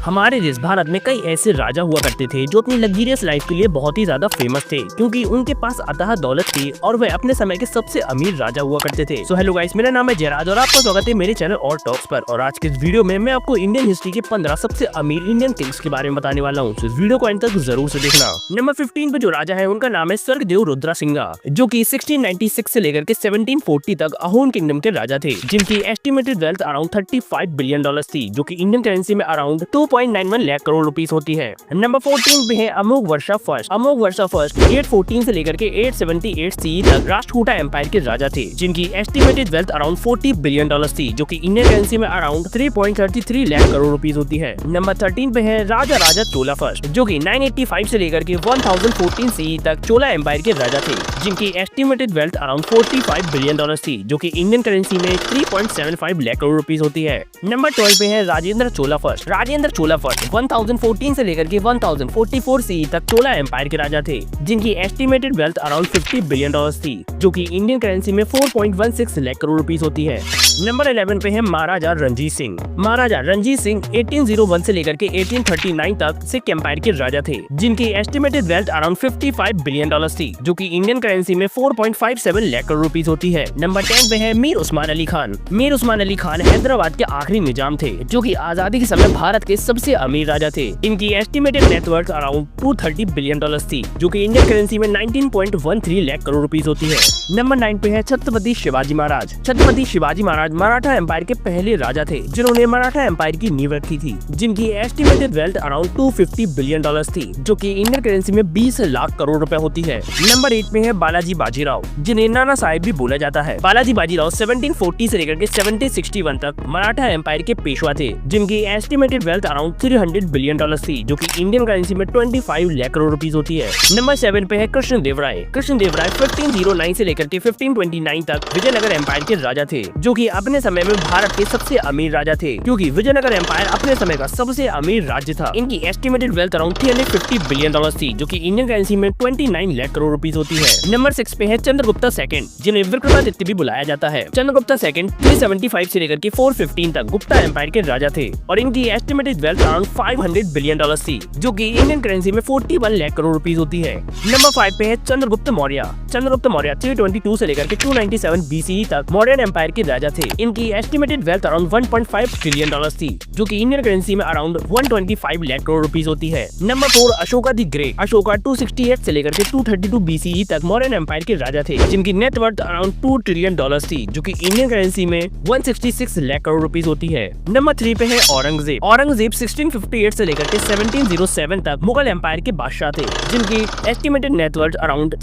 हमारे देश भारत में कई ऐसे राजा हुआ करते थे जो अपनी लग्जरियस लाइफ के लिए बहुत ही ज्यादा फेमस थे, क्योंकि उनके पास अथाह दौलत थी और वे अपने समय के सबसे अमीर राजा हुआ करते थे। सो हेलो गाइस, मेरा नाम है जयराज और आपका स्वागत है मेरे चैनल और टॉक्स पर। और आज के इस वीडियो में मैं आपको इंडियन हिस्ट्री के 15 सबसे अमीर इंडियन किंग्स के बारे में बताने वाला हूँ। इस वीडियो को अंत तक जरूर से देखना। नंबर 15 पे जो राजा है उनका नाम है स्वर्गदेव रुद्रा सिंघा, जो की 1696 से लेकर के 1740 तक अहोम किंगडम के राजा थे, जिनकी एस्टिमेटेड वेल्थ अराउंड $35 बिलियन थी, जो की इंडियन करेंसी में अराउंड 2.91 लाख करोड़ रुपीस होती है। नंबर 14 पे है अमोघ वर्षा फर्स्ट। अमोघ वर्षा फर्स्ट 814 से लेकर के 878 CE तक राष्ट्रकूटा एम्पायर के राजा थे, जिनकी एस्टिमेटेड वेल्थ अराउंड $40 बिलियन थी, जो कि इंडियन करेंसी में अराउंड 3.33 लाख करोड़ रुपीस होती है। नंबर 13 पे है राजा राजा चोला फर्स्ट, जो कि 985 से लेकर के 1014 CE तक चोला एम्पायर के राजा थे, जिनकी एस्टिमेटेड वेल्थ अराउंड $45 बिलियन थी, जो कि इंडियन करेंसी में 3.75 लाख करोड़ रुपीस होती है। नंबर 12 पे है राजेंद्र चोला फर्स्ट। राजेंद्र चोला फर्स्ट 1014 से लेकर के 1044 CE तक चोला एम्पायर के राजा थे, जिनकी एस्टिमेटेड वेल्थ अराउंड $50 बिलियन थी, जो कि इंडियन करेंसी में 4.16 लाख करोड़ रुपीस होती है। नंबर 11 पे है महाराजा रणजीत सिंह। महाराजा रणजीत सिंह 1801 से लेकर के 1839 तक सिख एम्पायर के राजा थे, जिनकी एस्टिमेटेड वेल्थ अराउंड $55 बिलियन थी, जो कि इंडियन करेंसी में 4.57 लाख करोड़ रुपीस होती है। नंबर 10 पे है मीर उस्मान अली खान। मीर उस्मान अली खान हैदराबाद के आखिरी निजाम थे, जो कि आजादी के समय भारत के सबसे अमीर राजा थे। इनकी एस्टिमेटेड नेटवर्थ अराउंड $230 बिलियन थी, जो कि इंडियन करेंसी में 19.13 लाख करोड़ रुपीस होती है। नंबर 9 पे है छत्रपति शिवाजी महाराज। छत्रपति शिवाजी महाराज मराठा एम्पायर के पहले राजा थे, जिन्होंने मराठा एम्पायर की नींव रखी थी, जिनकी एस्टिमेटेड वेल्थ अराउंड $250 बिलियन थी, जो कि इंडियन करेंसी में 20 लाख करोड़ रुपए होती है। नंबर 8 पे है बालाजी बाजीराव, जिन्हें नाना साहेब भी बोला जाता है। बालाजी बाजीराव 1740 से लेकर के 1761 तक मराठा एम्पायर के पेशवा थे, जिनकी एस्टिमेटेड वेल्थ अराउंड $300 बिलियन थी, जो कि इंडियन करेंसी में 25 लाख करोड़ रुपीस होती है। नंबर 7 पे है कृष्ण देव राय। कृष्ण देव राय 1509 से लेकर के 1529 तक विजयनगर एम्पायर के राजा थे, जो कि अपने समय में भारत के सबसे अमीर राजा थे, क्योंकि विजयनगर एम्पायर अपने समय का सबसे अमीर राज्य था। इनकी एस्टिमेटेड वेल्थ अराउंड $350 बिलियन थी, जो कि इंडियन करेंसी में 29 लाख करोड़ रुपीस होती है। नंबर 6 पे है चंद्रगुप्ता सेकंड, जिन्हें विक्रमादित्य भी बुलाया जाता है। चंद्रगुप्ता सेकंड 375 से लेकर के 415 तक गुप्ता एम्पायर के राजा थे, और इनकी एस्टिमेटेड वेल्थ अराउंड $500 बिलियन थी, जो कि इंडियन करेंसी में 41 लाख करोड़ रुपीस होती है। नंबर 5 पे है चंद्रगुप्त मौर्य। चंद्रगुप्त मौर्य 322 से लेकर के 297 BCE तक मौर्यन एम्पायर के राजा थे। इनकी एस्टिमेटेड वेल्थ अराउंड $1.5 ट्रिलियन थी, जो कि इंडियन करेंसी में अराउंड 125 लाख करोड़ रुपीस होती है। Number 4 Ashoka the great. Ashoka 268 से लेकर के 232 BCE तक मौर्यन एम्पायर के राजा थे, जिनकी नेटवर्थ अराउंड $2 ट्रिलियन थी, जो कि इंडियन करेंसी में 166 लाख करोड़ रुपीस होती है। नंबर 3 पे है औरंगजेब। औरंगजेब 1658 से लेकर के 1707 तक मुगल एम्पायर के बादशाह थे, जिनकी एस्टिमेटेड नेटवर्थ अराउंड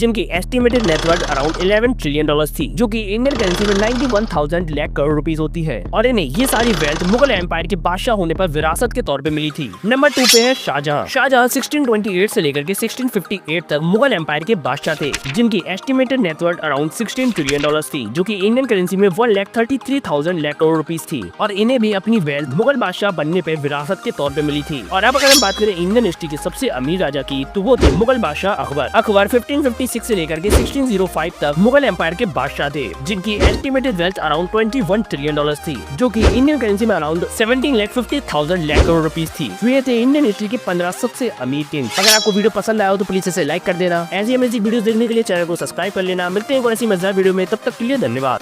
11 ट्रिलियन थी, जो कि इंडियन करेंसी में 91,000 लाख करोड़ रुपीस होती है। और इन्हें ये सारी वेल्थ मुगल एम्पायर के बादशाह होने पर विरासत के तौर पे मिली थी। नंबर 2 पे है शाहजहां। शाहजहां 1628 से लेकर के 1658 तक मुगल एम्पायर के बादशाह थे, जिनकी एस्टिमेटेड नेटवर्थ अराउंड 16 ट्रिलियन थी, जो कि इंडियन करेंसी में 1,33,000 लाख करोड़ रुपीस थी। और इन्हें भी अपनी वेल्थ मुगल बादशाह बनने पे विरासत के तौर पे मिली थी। और अब अगर हम बात करें इंडियन हिस्ट्री के सबसे अमीर राजा की, तो वो थे मुगल बादशाह अकबर। अकबर 1556 से लेकर के 1605 तक मुगल एम्पायर के बादशाह थे, जिनकी एस्टिमेटेड वेल्थ अराउंड 21 ट्रिलियन थी, जो कि इंडियन करेंसी में अराउंड 17,50,000 लाख करोड़ रुपीस थी। तो ये थे इंडियन हिस्ट्री के 15 सबसे अमीर किंग्स। अगर आपको वीडियो पसंद आया हो तो प्लीज इसे लाइक कर देना। ऐसी अमेजिंग वीडियोस देखने के लिए चैनल को सब्सक्राइब कर लेना। मिलते हैं कोई ऐसी मजेदार वीडियो में, तब तक के लिए धन्यवाद।